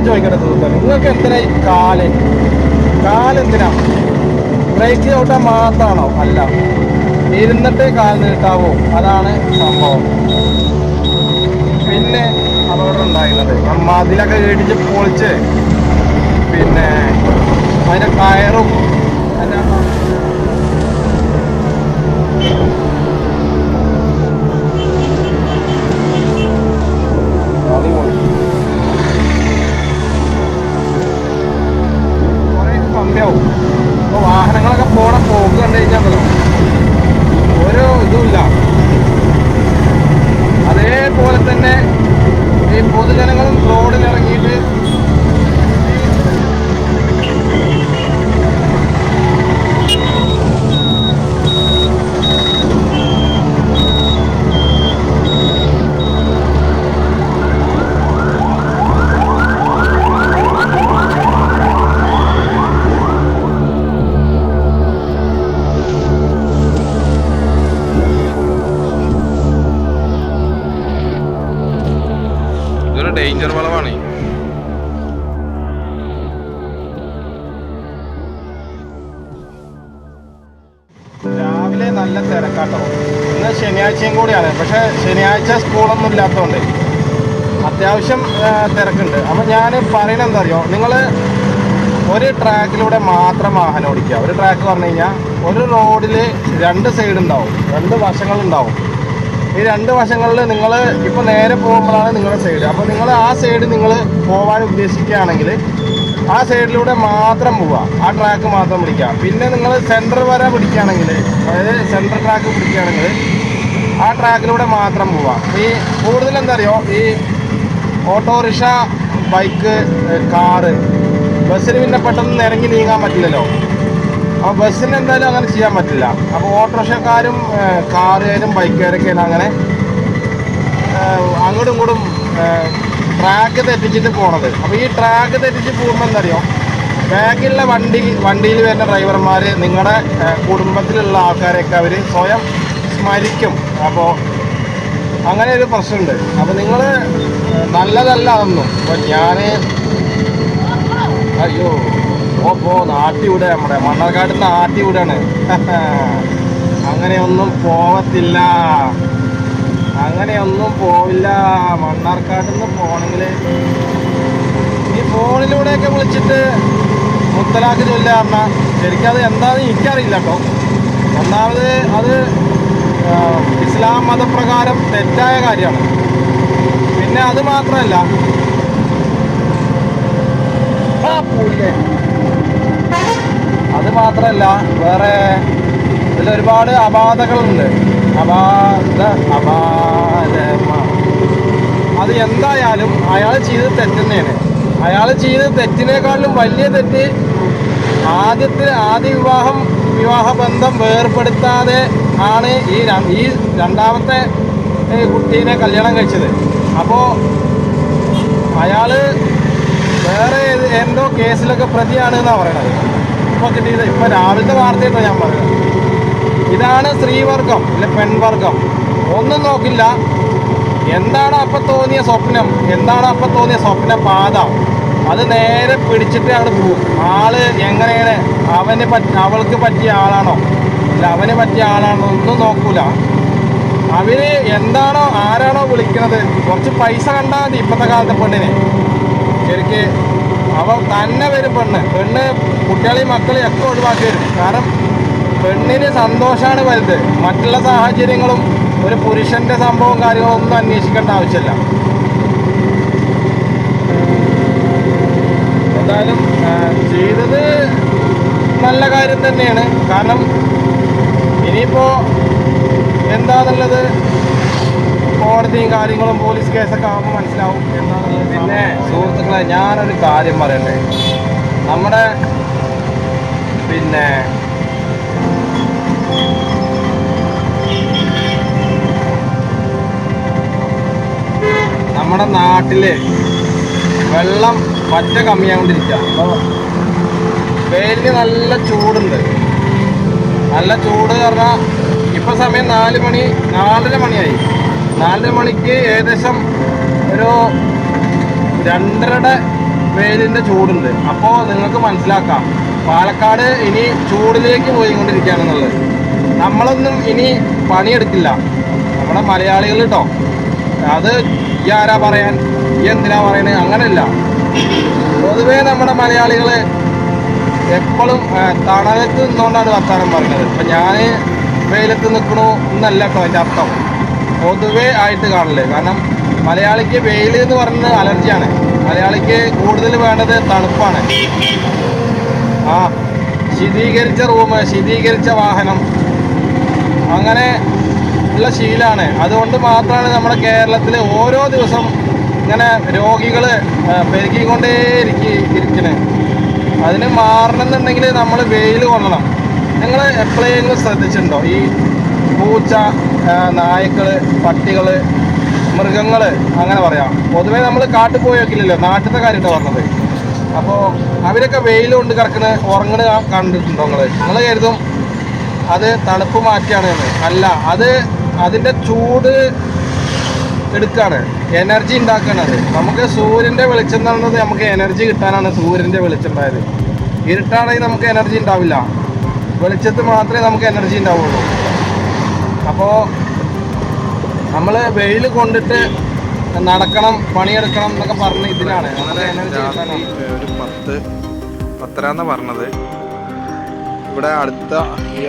ചോദിക്കട്ടെ സുഹൃത്തുക്കളെ, നിങ്ങൾക്ക് എന്തിനാ ഈ കാലെന്തിനാ? ബ്രേക്ക് ചവിട്ടാൻ മാത്രമാണോ? അല്ല, ഇരുന്നിട്ട് കാൽ നീട്ടാവോ? അതാണ് സംഭവം. പിന്നെ അപകടം ഉണ്ടായിരുന്നത് മതിലൊക്കെ ഇടിച്ച് പൊളിച്ച്, പിന്നെ അതിൻ്റെ കയറും അതിൻ്റെ കുറേ കമ്മിയാവും. അപ്പോൾ വാഹനങ്ങളൊക്കെ പോക്ക് കണ്ടു കഴിഞ്ഞാൽ ഓരോ ഇതുമില്ല. അതേപോലെ തന്നെ ഈ പൊതുജനങ്ങളും റോഡിലിറങ്ങിയിട്ട് ഡേഞ്ചർ വളവാണ്. രാവിലെ നല്ല തിരക്കാട്ടോ. ഇന്ന് ശനിയാഴ്ചയും കൂടിയാണ്. പക്ഷെ ശനിയാഴ്ച സ്കൂളൊന്നും ഇല്ലാത്തതുകൊണ്ട് അത്യാവശ്യം തിരക്കുണ്ട്. അപ്പം ഞാൻ പറയുന്നത് എന്താ അറിയോ, നിങ്ങൾ ഒരു ട്രാക്കിലൂടെ മാത്രം വാഹനം ഓടിക്കുക. ഒരു ട്രാക്ക് പറഞ്ഞു കഴിഞ്ഞാൽ ഒരു റോഡിൽ 2 സൈഡ് ഉണ്ടാവും, 2 വശങ്ങളുണ്ടാവും. ഈ 2 വശങ്ങളിൽ നിങ്ങൾ ഇപ്പോൾ നേരെ പോകുമ്പോഴാണ് നിങ്ങളുടെ സൈഡ്. അപ്പോൾ നിങ്ങൾ ആ സൈഡ് നിങ്ങൾ പോകാൻ ഉദ്ദേശിക്കുകയാണെങ്കിൽ ആ സൈഡിലൂടെ മാത്രം പോവുക, ആ ട്രാക്ക് മാത്രം പിടിക്കുക. പിന്നെ നിങ്ങൾ സെൻറ്റർ വരെ പിടിക്കുകയാണെങ്കിൽ, അതായത് സെൻട്രൽ ട്രാക്ക് പിടിക്കുകയാണെങ്കിൽ ആ ട്രാക്കിലൂടെ മാത്രം പോവുക. ഈ കൂടുതൽ എന്താ അറിയോ, ഈ ഓട്ടോറിക്ഷ, ബൈക്ക്, കാറ്, ബസ്സിന് പിന്നെ പെട്ടെന്ന് ഇറങ്ങി നീങ്ങാൻ പറ്റില്ലല്ലോ. അപ്പോൾ ബസ്സിന് എന്തായാലും അങ്ങനെ ചെയ്യാൻ പറ്റില്ല. അപ്പോൾ ഓട്ടോറിക്ഷക്കാരും കാറുകാരും ബൈക്കുകാരൊക്കെയാണ് അങ്ങനെ അങ്ങോട്ടും ഇങ്ങോട്ടും ട്രാക്ക് തെറ്റിച്ചിട്ട് പോണത്. അപ്പോൾ ഈ ട്രാക്ക് തെറ്റിച്ച് പോകുമ്പോൾ എന്താ അറിയോ, ബാക്കിലുള്ള വണ്ടിയിൽ വരുന്ന ഡ്രൈവർമാർ നിങ്ങളുടെ കുടുംബത്തിലുള്ള ആൾക്കാരെയൊക്കെ അവർ സ്വയം സ്മരിക്കും. അപ്പോൾ അങ്ങനെ ഒരു പ്രശ്നമുണ്ട്. അപ്പോൾ നിങ്ങൾ നല്ലതല്ല അതൊന്നും. അപ്പോൾ ഞാൻ അയ്യോ നാട്ടി വിടുക, നമ്മുടെ മണ്ണാർക്കാട് നാട്ടി വിടാണ്. അങ്ങനെയൊന്നും പോവത്തില്ല, അങ്ങനെയൊന്നും പോവില്ല. മണ്ണാർക്കാട്ടിൽ നിന്ന് പോകണമെങ്കിൽ ഈ ഫോണിലൂടെയൊക്കെ വിളിച്ചിട്ട് മുത്തലാഖ് ചൊല്ലുക പറഞ്ഞാൽ ശരിക്കും അത് എന്താണെന്ന് എനിക്കറിയില്ല കേട്ടോ. ഒന്നാമത് അത് ഇസ്ലാം മതപ്രകാരം തെറ്റായ കാര്യമാണ്. പിന്നെ അത് മാത്രമല്ല, വേറെ ഇതിലൊരുപാട് അപാധകളുണ്ട്. അത് എന്തായാലും അയാൾ ചെയ്തത് തെറ്റ് തന്നെയാണ്. അയാൾ ചെയ്ത തെറ്റിനേക്കാളും വലിയ തെറ്റ് ആദ്യ വിവാഹ ബന്ധം വേർപെടുത്താതെ ആണ് ഈ രണ്ടാമത്തെ കുട്ടീനെ കല്യാണം കഴിച്ചത്. അപ്പോൾ അയാൾ വേറെ എന്തോ കേസിലൊക്കെ പ്രതിയാണ് എന്നാണ് പറയണത്. ഇപ്പോൾ കിട്ടിയത് ഇപ്പോൾ രാവിലത്തെ വാർത്തയായിട്ടോ ഞാൻ പറയുന്നത്. ഇതാണ് സ്ത്രീവർഗം അല്ലെ പെൺവർഗം. ഒന്നും നോക്കില്ല. എന്താണ് അപ്പം തോന്നിയ സ്വപ്നം, എന്താണ് അപ്പം തോന്നിയ സ്വപ്നപാത, അത് നേരെ പിടിച്ചിട്ട് അവിടെ പോകും. ആള് എങ്ങനെയാണ്, അവൾക്ക് പറ്റിയ ആളാണോ അല്ല അവന് പറ്റിയ ആളാണോ ഒന്നും നോക്കൂല. അവര് എന്താണോ ആരാണോ വിളിക്കുന്നത്, കുറച്ച് പൈസ കണ്ടാൽ മതി ഇപ്പോഴത്തെ കാലത്തെ പെണ്ണിന്. ശരിക്ക് അവ തന്നെ വരും പെണ്ണ് കുട്ടികളെയും മക്കളെയും ഒക്കെ ഒഴിവാക്കി വരും. കാരണം പെണ്ണിന് സന്തോഷമാണ് വലുത്. മറ്റുള്ള സാഹചര്യങ്ങളും ഒരു പുരുഷൻ്റെ സംഭവം കാര്യങ്ങളും ഒന്നും അന്വേഷിക്കേണ്ട ആവശ്യമില്ല. എന്തായാലും ചെയ്തത് നല്ല കാര്യം തന്നെയാണ്. കാരണം ഇനിയിപ്പോൾ എന്താണെന്നുള്ളത് കോടതിയും കാര്യങ്ങളും പോലീസ് കേസൊക്കെ ആകുമ്പോൾ മനസ്സിലാവും എന്താണെന്നുള്ളത്. പിന്നെ സുഹൃത്തുക്കളെ, ഞാനൊരു കാര്യം പറയട്ടെ. നമ്മുടെ പിന്നെ നമ്മുടെ നാട്ടില് വെള്ളം പറ്റ കമ്മിയാകൊണ്ടിരിക്കുക. അപ്പോൾ വെയിലിന് നല്ല ചൂടുണ്ട്. നല്ല ചൂട് പറഞ്ഞാൽ ഇപ്പോൾ സമയം 4:30 മണിയായി. 4 മണിക്ക് ഏകദേശം ഒരു 2:30 വെയിലിൻ്റെ ചൂടുണ്ട്. അപ്പോൾ നിങ്ങൾക്ക് മനസ്സിലാക്കാം പാലക്കാട് ഇനി ചൂടിലേക്ക് പോയിക്കൊണ്ടിരിക്കുകയാണെന്നുള്ളത്. നമ്മളൊന്നും ഇനി പണിയെടുക്കില്ല, നമ്മുടെ മലയാളികൾ കേട്ടോ. അത് ഈ ആരാ പറയാൻ, ഈ എന്തിനാ പറയണത്, അങ്ങനെയല്ല. പൊതുവേ നമ്മുടെ മലയാളികൾ എപ്പോഴും തണലത്ത് നിന്നുകൊണ്ടാണ് വർത്താനം പറയുന്നത്. ഇപ്പം ഞാൻ വെയിലത്ത് നിൽക്കണു എന്നല്ല കേട്ടോ അതിൻ്റെ അർത്ഥം, പൊതുവേ ആയിട്ട് കാണില്ലേ. കാരണം മലയാളിക്ക് വെയിൽ എന്ന് പറയുന്നത് അലർജിയാണ്. മലയാളിക്ക് കൂടുതൽ വേണ്ടത് തണുപ്പാണ്. ആ ശീതീകരിച്ച റൂം, ശീതീകരിച്ച വാഹനം, അങ്ങനെ ഉള്ള ശീലമാണ്. അതുകൊണ്ട് മാത്രമാണ് നമ്മുടെ കേരളത്തിൽ ഓരോ ദിവസം ഇങ്ങനെ രോഗികൾ പെരുകിക്കൊണ്ടേ ഇരിക്കുന്നത്. അതിന് മാറണമെന്നുണ്ടെങ്കിൽ നമ്മൾ വെയിൽ കൊള്ളണം. നിങ്ങൾ എപ്പോഴെങ്കിലും ശ്രദ്ധിച്ചിട്ടുണ്ടോ ഈ പൂച്ച, നായ്ക്കൾ, പട്ടികൾ, മൃഗങ്ങൾ, അങ്ങനെ പറയാം. പൊതുവേ നമ്മൾ കാട്ടിൽ പോയി വെക്കില്ലല്ലോ, നാട്ടിലത്തെ കാര്യമായിട്ട് പറഞ്ഞത്. അപ്പോൾ അവരൊക്കെ വെയിൽ കൊണ്ട് കിടക്കണ ഉറങ്ങണ കണ്ടിട്ടുണ്ടോ നിങ്ങൾ കരുതും അത് തണുപ്പ് മാറ്റിയാണ് എന്ന്. അല്ല, അത് അതിൻ്റെ ചൂട് എടുക്കുകയാണ്, എനർജി ഉണ്ടാക്കുകയാണ്. അത് നമുക്ക് സൂര്യൻ്റെ വെളിച്ചം എന്ന് പറയുന്നത് നമുക്ക് എനർജി കിട്ടാനാണ് സൂര്യൻ്റെ വെളിച്ചം ഉണ്ടായത്. ഇരുട്ടാണെങ്കിൽ നമുക്ക് എനർജി ഉണ്ടാവില്ല, വെളിച്ചത്ത് മാത്രമേ നമുക്ക് എനർജി ഉണ്ടാവുള്ളൂ. അപ്പോൾ നമ്മൾ വെയിൽ കൊണ്ടിട്ട് നടക്കണം, പണിയെടുക്കണം എന്നൊക്കെ പറഞ്ഞ് ഇതിലാണ് എനർജി കിട്ടാനാണ്. ഒരു 10-10:30 പറഞ്ഞത്. ഇവിടെ അടുത്ത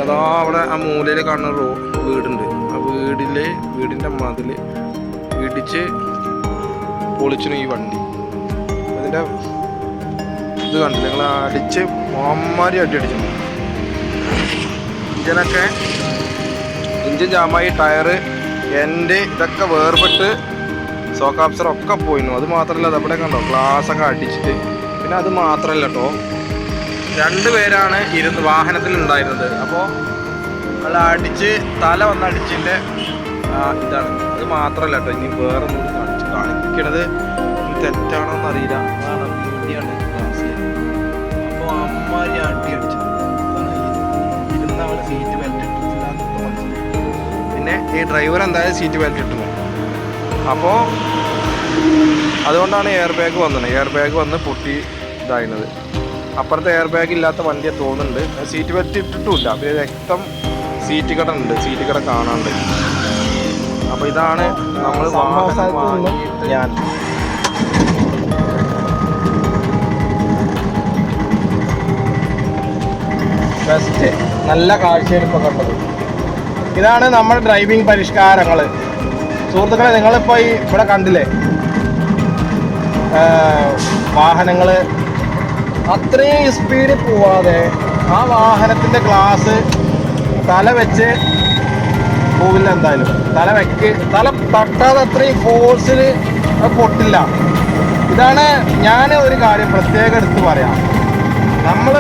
അതാ അവിടെ ആ മൂലയിൽ കാണുന്ന വീടുണ്ട്. ആ വീടിൻ്റെ മതിൽ ഇടിച്ച് പൊളിച്ചു ഈ വണ്ടി. അതിൻ്റെ ഇത് കണ്ടില്ല നിങ്ങൾ, അടിച്ച് മോന്മാരി അടിച്ചു. ഇഞ്ചിൻ ജാമായി, ടയറ്, എൻ്റെ ഇതൊക്കെ വേർപെട്ട് സോക്കാപ്സറൊക്കെ പോയിരുന്നു. അത് മാത്രമല്ല അതവിടെ കണ്ടോ ഗ്ലാസ്സൊക്കെ അടിച്ചിട്ട്. പിന്നെ അത് മാത്രമല്ല കേട്ടോ, 2 പേരാണ് വാഹനത്തിൽ ഉണ്ടായിരുന്നത്. അപ്പോൾ അത് അടിച്ച് തല വന്ന് അടിച്ചിൻ്റെ ഇതാണ്. അത് മാത്രമല്ല കേട്ടോ, ഇനി വേറെ ഒന്നും കാണിക്കണത് തെറ്റാണോ എന്നറിയില്ല. അതാണ് വീടിയാണ് ഗ്ലാസ്. അപ്പോൾ അമ്മാരി അടി അടിച്ചത് ഇരുന്ന അവള് സീറ്റ് ബെൽറ്റ് ഇട്ടിട്ടില്ല. പിന്നെ ഈ ഡ്രൈവർ എന്തായാലും സീറ്റ് ബെൽറ്റ് ഇട്ടു. അപ്പോൾ അതുകൊണ്ടാണ് എയർ ബാഗ് വന്നത്. എയർ ബാഗ് വന്ന് പൊട്ടി ഇതായിരുന്നത്. അപ്പുറത്തെ എയർ ബാഗ് ഇല്ലാത്ത വണ്ടിയെ തോന്നുന്നുണ്ട്. സീറ്റ് ബെൽറ്റ് ഇട്ടിട്ടുമില്ല. പിന്നെ രക്തം സീറ്റ് കട ഉണ്ട്, സീറ്റ് കട കാണാണ്ട്. അപ്പോൾ ഇതാണ് നമ്മൾ ഞാൻ ബെസ്റ്റ് നല്ല കാഴ്ചയാണ് ഇപ്പോൾ കണ്ടത്. ഇതാണ് നമ്മുടെ ഡ്രൈവിംഗ് പരിഷ്കാരങ്ങൾ. സുഹൃത്തുക്കളെ, നിങ്ങളിപ്പോൾ ഇവിടെ കണ്ടില്ലേ വാഹനങ്ങൾ അത്രയും സ്പീഡിൽ പോവാതെ ആ വാഹനത്തിൻ്റെ ഗ്ലാസ് തല വെച്ച് പോവില്ല. എന്തായാലും തല തട്ടാതെ അത്രയും ഫോഴ്സിൽ പൊട്ടില്ല. ഇതാണ് ഞാൻ ഒരു കാര്യം പ്രത്യേകം എടുത്ത് പറയാം. നമ്മൾ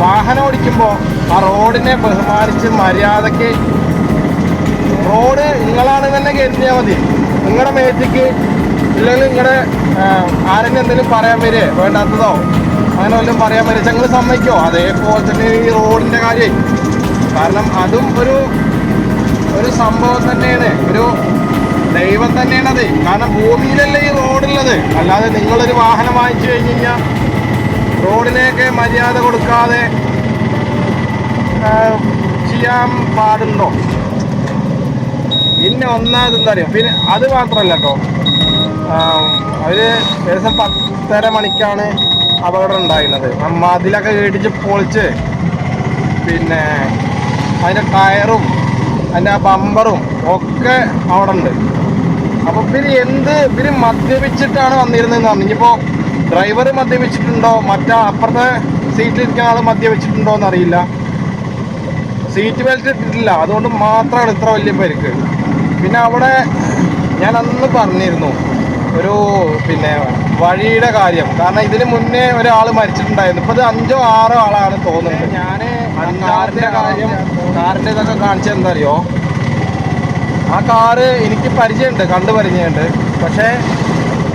വാഹനം ഓടിക്കുമ്പോൾ ആ റോഡിനെ ബഹുമാനിച്ച് മര്യാദയ്ക്ക്, റോഡ് നിങ്ങളാണ് തന്നെ കരുതിയാൽ മതി. നിങ്ങളുടെ മേത്തേക്ക് ഇല്ലെങ്കിൽ നിങ്ങളുടെ ആരെങ്കിലും എന്തെങ്കിലും പറയാൻ വരെ വേണ്ടാത്തതോ അങ്ങനെ വല്ലതും പറയാൻ വരെ ഞങ്ങൾ സമ്മതിക്കോ? അതേപോലെ തന്നെ ഈ റോഡിൻ്റെ കാര്യം. കാരണം അതും ഒരു സംഭവം തന്നെയാണ്, ഒരു ദൈവം തന്നെയാണത്. കാരണം ഭൂമിയിലല്ലേ ഈ റോഡുള്ളത്. അല്ലാതെ നിങ്ങളൊരു വാഹനം വാങ്ങിച്ചു കഴിഞ്ഞ് കഴിഞ്ഞാൽ റോഡിനെയൊക്കെ മര്യാദ കൊടുക്കാതെ ചെയ്യാൻ പാടുണ്ടോ? പിന്നെ ഒന്നാമത് അറിയാം. പിന്നെ അത് മാത്രമല്ല കേട്ടോ, അവർ ഏകദേശം 10:30 മണിക്കാണ് അപകടം ഉണ്ടായിരുന്നത്. മതിലൊക്കെ ഇടിച്ച് പൊളിച്ച് പിന്നെ അതിൻ്റെ ടയറും അതിൻ്റെ ആ ബമ്പറും ഒക്കെ അവിടെ ഉണ്ട്. അപ്പോൾ ഇവർ മദ്യപിച്ചിട്ടാണ് വന്നിരുന്നതെന്ന് പറഞ്ഞു. ഇനിയിപ്പോൾ ഡ്രൈവർ മദ്യപിച്ചിട്ടുണ്ടോ, അപ്പുറത്തെ സീറ്റിലിരിക്കുന്ന ആൾ മദ്യപിച്ചിട്ടുണ്ടോ എന്നറിയില്ല. സീറ്റ് ബെൽറ്റ് ഇട്ടിട്ടില്ല, അതുകൊണ്ട് മാത്രമാണ് ഇത്ര വലിയ പരിക്ക്. പിന്നെ അവിടെ ഞാൻ അന്ന് പറഞ്ഞിരുന്നു പിന്നെ വഴിയുടെ കാര്യം. കാരണം ഇതിന് മുന്നേ ഒരാൾ മരിച്ചിട്ടുണ്ടായിരുന്നു. ഇപ്പോൾ ഇത് 5 or 6 ആളാണ് തോന്നുന്നത്. ഞാൻ കാറിൻ്റെ ഇതൊക്കെ കാണിച്ചത് എന്താ അറിയോ, ആ കാറ് എനിക്ക് പരിചയമുണ്ട്, പരിചയമുണ്ട്. പക്ഷേ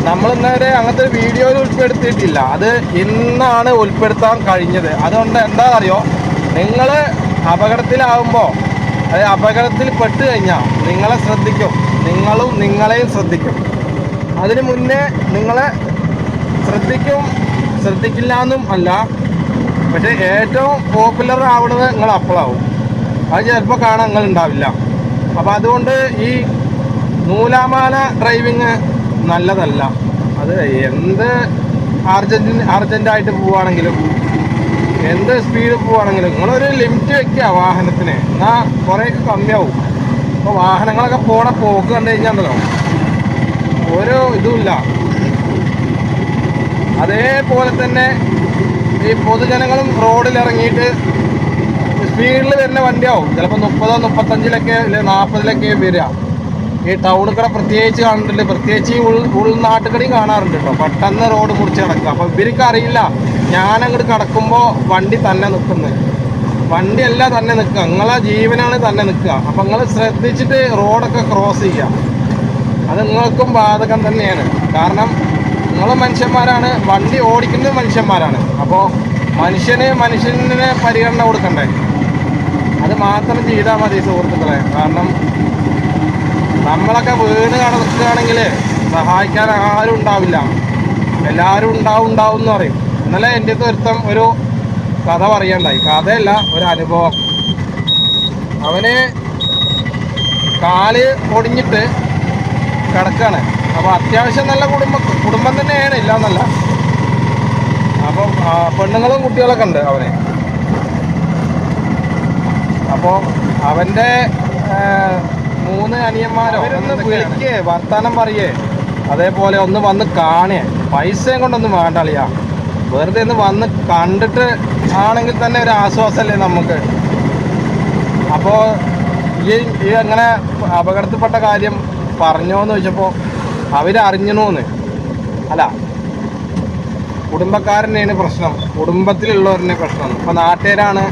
നമ്മൾ ഇന്നേരെ അങ്ങനത്തെ ഒരു വീഡിയോയിൽ ഉൾപ്പെടുത്തിയിട്ടില്ല. അത് ഇന്നാണ് ഉൾപ്പെടുത്താൻ കഴിഞ്ഞത്. അതുകൊണ്ട് എന്താണെന്നറിയോ, നിങ്ങൾ അപകടത്തിലാവുമ്പോൾ, അതായത് അപകടത്തിൽ പെട്ട് കഴിഞ്ഞാൽ നിങ്ങളെ ശ്രദ്ധിക്കും, നിങ്ങളെയും ശ്രദ്ധിക്കും. അതിന് മുന്നേ നിങ്ങളെ ശ്രദ്ധിക്കില്ല എന്നും അല്ല, പക്ഷെ ഏറ്റവും പോപ്പുലർ ആവുന്നത് നിങ്ങൾ അപ്പോഴാവും. അത് ചിലപ്പോൾ കാണാൻ നിങ്ങൾ ഉണ്ടാവില്ല. അപ്പം അതുകൊണ്ട് ഈ നൂലാമാല ഡ്രൈവിങ് നല്ലതല്ല. അത് എന്ത് അർജൻറ്റായിട്ട് പോവുകയാണെങ്കിലും എന്ത് സ്പീഡ് പോവുകയാണെങ്കിലും നിങ്ങളൊരു ലിമിറ്റ് വെക്കുക വാഹനത്തിന്, എന്നാൽ കുറേയൊക്കെ കമ്മിയാവും. അപ്പോൾ വാഹനങ്ങളൊക്കെ പോക്ക് കണ്ടു കഴിഞ്ഞാൽ ഒരു ഇതുമില്ല. അതേപോലെ തന്നെ ഈ പൊതുജനങ്ങളും റോഡിലിറങ്ങിയിട്ട് സ്പീഡിൽ വരുന്ന വണ്ടിയാവും. ചിലപ്പോൾ 30, 35 അല്ലെ 40 വരിക. ഈ ടൗണിൽ കൂടെ പ്രത്യേകിച്ച് കാണുന്നുണ്ട്, പ്രത്യേകിച്ച് ഈ ഉൾനാട്ടുകടയും കാണാറുണ്ട് കേട്ടോ. പെട്ടെന്ന് റോഡ് മുറിച്ച് കിടക്കുക. അപ്പോൾ ഇവർക്ക് അറിയില്ല ഞാനങ്ങോട്ട് കിടക്കുമ്പോൾ വണ്ടി തന്നെ നിൽക്കുന്നത്. വണ്ടിയല്ല തന്നെ നിൽക്കുക, നിങ്ങളെ ജീവനാണ് തന്നെ നിൽക്കുക. അപ്പം നിങ്ങൾ ശ്രദ്ധിച്ചിട്ട് റോഡൊക്കെ ക്രോസ് ചെയ്യുക. അത് നിങ്ങൾക്കും ബാധകം തന്നെയാണ്. കാരണം നിങ്ങൾ മനുഷ്യന്മാരാണ്, വണ്ടി ഓടിക്കുന്നത് മനുഷ്യന്മാരാണ്. അപ്പോൾ മനുഷ്യന് പരിഗണന കൊടുക്കണ്ടേ? അത് മാത്രം ചെയ്താൽ മതി സുഹൃത്തുക്കളെ. കാരണം നമ്മളൊക്കെ വീണ് കിടക്കുകയാണെങ്കിൽ സഹായിക്കാൻ ആരും ഉണ്ടാവില്ല. എല്ലാവരും ഉണ്ടാവും എന്ന് പറയും. ഇന്നലെ എൻ്റെ അടുത്ത് ഒരു കഥ പറയണ്ടായി. കഥയല്ല, ഒരു അനുഭവം. അവന് കാല് ഒടിഞ്ഞിട്ട് കിടക്കാണ്. അപ്പോൾ അത്യാവശ്യം നല്ല കുടുംബം തന്നെയാണ്, ഇല്ല എന്നല്ല. അപ്പം പെണ്ണുങ്ങളും കുട്ടികളൊക്കെ ഉണ്ട് അവന്. അപ്പോൾ അവൻ്റെ 3 അനിയന്മാരോ അവരൊന്ന് വിളിക്കേ, വർത്താനം പറയേ, അതേപോലെ ഒന്ന് വന്ന് കാണേ. പൈസയും കൊണ്ടൊന്നും വേണ്ടളിയാ, വെറുതെ ഒന്ന് വന്ന് കണ്ടിട്ട് ആണെങ്കിൽ തന്നെ ഒരു ആശ്വാസമല്ലേ നമുക്ക്. അപ്പോൾ ഈ അങ്ങനെ അപകടത്തിൽപ്പെട്ട കാര്യം പറഞ്ഞോന്ന് ചോദിച്ചപ്പോൾ അവരറിഞ്ഞണോന്ന് അല്ല, കുടുംബക്കാരനെയാണ് പ്രശ്നം, കുടുംബത്തിലുള്ളവരുടെ പ്രശ്നം. ഇപ്പോൾ നാട്ടുകാരാണ്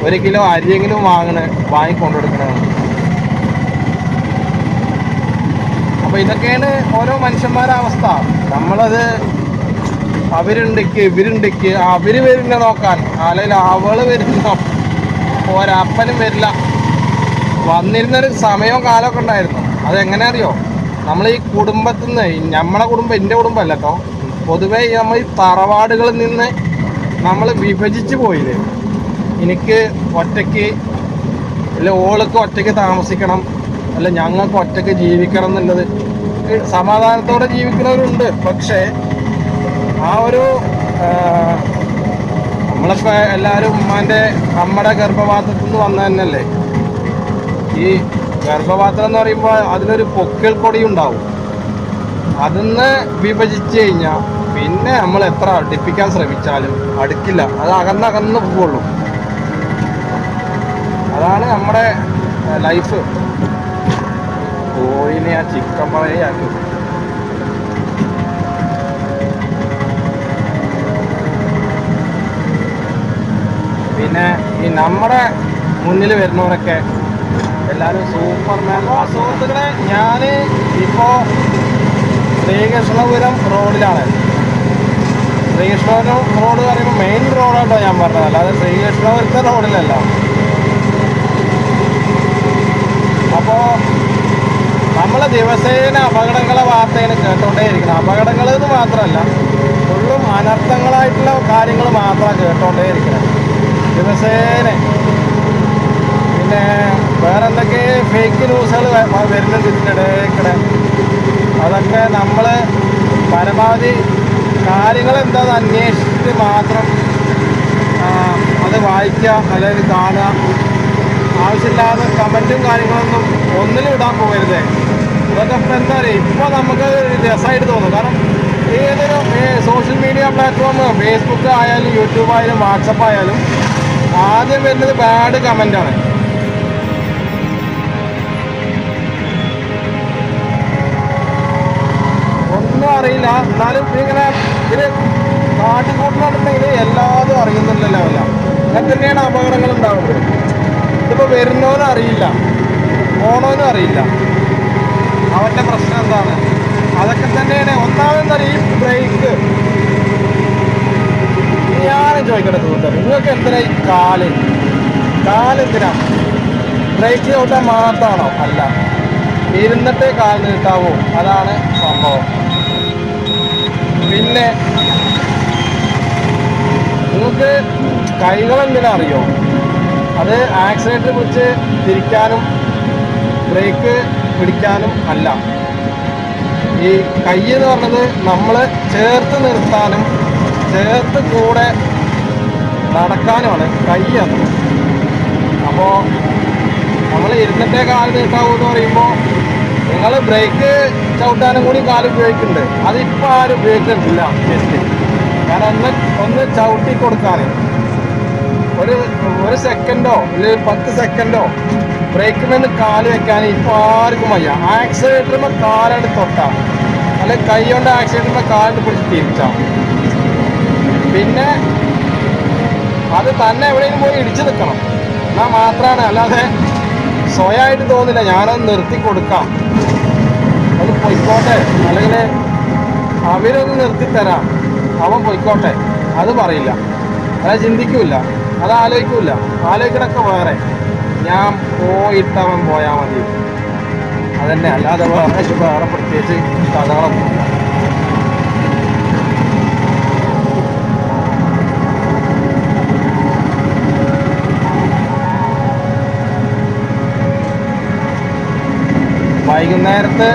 1 കിലോ അരിയെങ്കിലും വാങ്ങിക്കൊണ്ടുകൊടുക്കണത്. അപ്പോൾ ഇതൊക്കെയാണ് ഓരോ മനുഷ്യന്മാരുടെ അവസ്ഥ. നമ്മളത് ഇവരുണ്ടിക്ക് അവർ വരുന്ന നോക്കാൻ, അല്ലെങ്കിൽ അവള് വരുന്ന ഒരപ്പനും വരില്ല. വന്നിരുന്നൊരു സമയവും കാലമൊക്കെ ഉണ്ടായിരുന്നു. അതെങ്ങനെ അറിയോ? നമ്മൾ ഈ കുടുംബത്തിൽ നിന്ന്, നമ്മളെ കുടുംബം എൻ്റെ കുടുംബമല്ല കേട്ടോ, പൊതുവേ നമ്മൾ ഈ തറവാടുകളിൽ നിന്ന് നമ്മൾ വിഭജിച്ച് പോയില്ലേ. എനിക്ക് ഒറ്റയ്ക്ക്, അല്ല ഓൾക്ക് ഒറ്റയ്ക്ക് താമസിക്കണം, അല്ല ഞങ്ങൾക്ക് ഒറ്റയ്ക്ക് ജീവിക്കണം എന്നുള്ളത്. സമാധാനത്തോടെ ജീവിക്കുന്നവരുണ്ട്. പക്ഷേ ആ ഒരു നമ്മളിപ്പോൾ എല്ലാവരും അമ്മയുടെ ഗർഭപാത്രത്തിൽ നിന്ന് വന്ന തന്നെയല്ലേ. ഈ ഗർഭപാത്രം എന്ന് പറയുമ്പോൾ അതിലൊരു പൊക്കിൾ കൊടി ഉണ്ടാവും. അതിന്ന് വിഭജിച്ച് കഴിഞ്ഞാൽ പിന്നെ നമ്മൾ എത്ര അടുപ്പിക്കാൻ ശ്രമിച്ചാലും അടുക്കില്ല, അത് അകന്നകന്ന് പോവുള്ളൂ. അതാണ് നമ്മുടെ ലൈഫ്. കോഴിനെ ആ ചിക്കൻ പറയാക്കി. പിന്നെ ഈ നമ്മുടെ മുന്നിൽ വരുന്നവരൊക്കെ എല്ലാവരും സൂപ്പർമാൻ. സുഹൃത്തുക്കളെ, ഞാൻ ഇപ്പോൾ ശ്രീകൃഷ്ണപുരം റോഡിലാണ്. ശ്രീകൃഷ്ണപുരം റോഡ് പറയുമ്പോൾ മെയിൻ റോഡാട്ടോ ഞാൻ പറഞ്ഞത്, അല്ലാതെ ശ്രീകൃഷ്ണപുരത്തെ റോഡിലല്ല. അപ്പോൾ നമ്മൾ ദിവസേന അപകടങ്ങളെ വാർത്തയാണ് കേട്ടോണ്ടേയിരിക്കണം. അപകടങ്ങൾ എന്ന് മാത്രമല്ല, ഫുള്ളും അനർത്ഥങ്ങളായിട്ടുള്ള കാര്യങ്ങൾ മാത്രമാണ് കേട്ടോണ്ടേയിരിക്കണം ദിവസേന. പിന്നെ വേറെ എന്തൊക്കെ ഫേക്ക് ന്യൂസുകൾ വരുന്നുണ്ട് ഇതിനിടയ്ക്കിടെ. അതൊക്കെ നമ്മൾ പരമാവധി കാര്യങ്ങൾ എന്താണെന്ന് അന്വേഷിച്ചിട്ട് മാത്രം അത് വായിക്കുക, അല്ലെങ്കിൽ കാണുക. ആവശ്യമില്ലാതെ കമൻറ്റും കാര്യങ്ങളൊന്നും ഒന്നിലും ഇടാൻ പോകരുത്. അതൊക്കെ ഇപ്പം എന്താ പറയുക, ഇപ്പോൾ നമുക്ക് രസമായിട്ട് തോന്നും. കാരണം ഏതൊരു സോഷ്യൽ മീഡിയ പ്ലാറ്റ്ഫോം, ഫേസ്ബുക്ക് ആയാലും യൂട്യൂബ് ആയാലും വാട്സപ്പ് ആയാലും, ആദ്യം വരുന്നത് ബാഡ് കമൻ്റാണ്. ഒന്നും അറിയില്ല, എന്നാലും ഇങ്ങനെ ഇത് കാട്ടിക്കൂട്ടിനുണ്ടെങ്കിൽ എല്ലാതും അറിയുന്നില്ലല്ലോ. അങ്ങനെ തന്നെയാണ് അപകടങ്ങൾ ഉണ്ടാവുന്നത്. ഇതിപ്പോൾ വരുന്നവനും അറിയില്ല, പോണവനും അറിയില്ല, അവൻ്റെ പ്രശ്നം എന്താണ്. അതൊക്കെ തന്നെയാണ് ഒന്നാമതെന്താ ഈ ബ്രേക്ക്. ഞാനും ചോദിക്കട്ടെ സുഹൃത്തുക്കളെ, നിങ്ങൾക്ക് എന്തിനാ ഈ കാലെന്തിനാ? ബ്രേക്ക് ചവിട്ടാൻ മാത്രമാണോ? അല്ല, ഇരുന്നിട്ടേ കാൽ നീട്ടാവോ, അതാണ് സംഭവം. പിന്നെ നിങ്ങൾക്ക് കൈകൾ എന്തിനാ അറിയോ? അത് ആക്സിലേറ്റർ പിടിച്ച് തിരിക്കാനും ബ്രേക്ക് പിടിക്കാനും അല്ല. ഈ കൈ എന്ന് പറഞ്ഞത് നമ്മൾ ചേർത്ത് നിർത്താനും ചേർത്ത് കൂടെ നടക്കാനുമാണ് കൈ എന്നത്. അപ്പോൾ നമ്മൾ ഇരുന്നിട്ടേ കാല് നീട്ടാവൂ എന്ന് പറയുമ്പോൾ നിങ്ങൾ ബ്രേക്ക് ചവിട്ടാനും കൂടി കാല് ഉപയോഗിക്കുന്നുണ്ട്. അതിപ്പോൾ ആരും ഉപയോഗിക്കുന്നില്ല ശരിക്കും. കാരണം ഒന്ന് ചവിട്ടി കൊടുക്കാൻ ഒരു സെക്കൻഡോ അല്ലെങ്കിൽ 10 സെക്കൻഡോ ബ്രേക്കിൽ കാല് വെക്കാൻ ഇപ്പോൾ ആർക്കും വയ്യ. ആക്സിലേറ്ററിന്മേൽ കാലായിട്ട് തൊട്ടാൽ അല്ലെങ്കിൽ കൈ കൊണ്ട് ആക്സിലേറ്ററിന്മേൽ കാലിട്ട് പിടിച്ച് തിരിച്ചാൽ പിന്നെ അത് തന്നെ എവിടെയെങ്കിലും പോയി ഇടിച്ചു നിൽക്കണം. എന്നാൽ മാത്രമാണ്. അല്ലാതെ സ്വയമായിട്ട് തോന്നില്ല ഞാനത് നിർത്തി കൊടുക്കാം, അത് പൊയ്ക്കോട്ടെ, അല്ലെങ്കിൽ അവരൊന്ന് നിർത്തിത്തരാം, അവൻ പൊയ്ക്കോട്ടെ, അത് പറയില്ല. അത് ചിന്തിക്കൂല, അത് ആലോചിക്കൂല. ആലോചിക്കണൊക്കെ വേറെ, ഞാൻ പോയിട്ടവൻ പോയാൽ മതി, അതന്നെ. അല്ലാതെ വേറെ പ്രത്യേകിച്ച് കഥകളൊന്നുമില്ല. വൈകുന്നേരത്ത്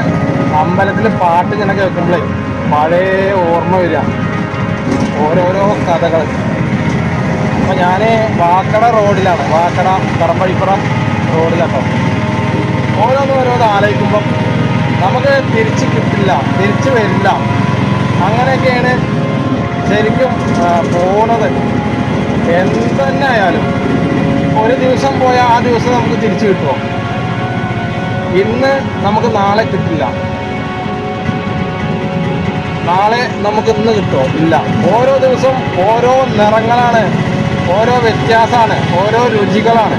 അമ്പലത്തിൽ പാട്ട് ഇങ്ങനെ കേൾക്കുമ്പോഴേ പഴയ ഓർമ്മ വരിക, ഓരോരോ കഥകൾ. അപ്പോൾ ഞാൻ വാക്കട റോഡിലാണ്, വാക്കട കടമ്പഴിപ്പുറം റോഡിലാട്ടോ. ഓരോന്ന് ആലോചിക്കുമ്പം നമുക്ക് തിരിച്ച് കിട്ടില്ല, തിരിച്ച് വരില്ല, അങ്ങനെയൊക്കെയാണ് ശരിക്കും പോണത്. എന്തെന്നെ ആയാലും ഒരു ദിവസം പോയാൽ ആ ദിവസം നമുക്ക് തിരിച്ച് കിട്ടുമോ? ഇന്ന് നമുക്ക് നാളെ കിട്ടില്ല, നാളെ നമുക്ക് ഇന്ന് കിട്ടുമോ? ഇല്ല. ഓരോ ദിവസവും ഓരോ നിറങ്ങളാണ്, ഓരോ വ്യത്യാസമാണ്, ഓരോ രുചികളാണ്,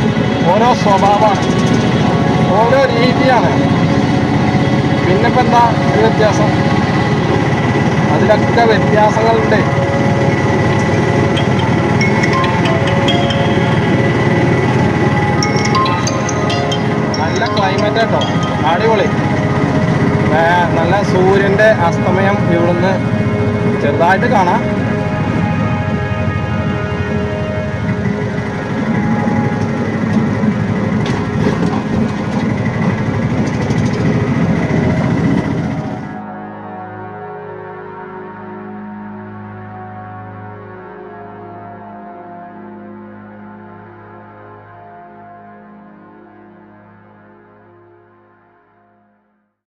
ഓരോ സ്വഭാവമാണ്, ഓരോ രീതിയാണ്. പിന്നിപ്പോൾ എന്താ ഒരു വ്യത്യാസം? അതിലൊക്കെ വ്യത്യാസങ്ങളുണ്ട്. നല്ല ക്ലൈമറ്റ് കേട്ടോ, അടിപൊളി. നല്ല സൂര്യൻ്റെ അസ്തമയം ഇവിടുന്ന് ചെറുതായിട്ട് കാണാം.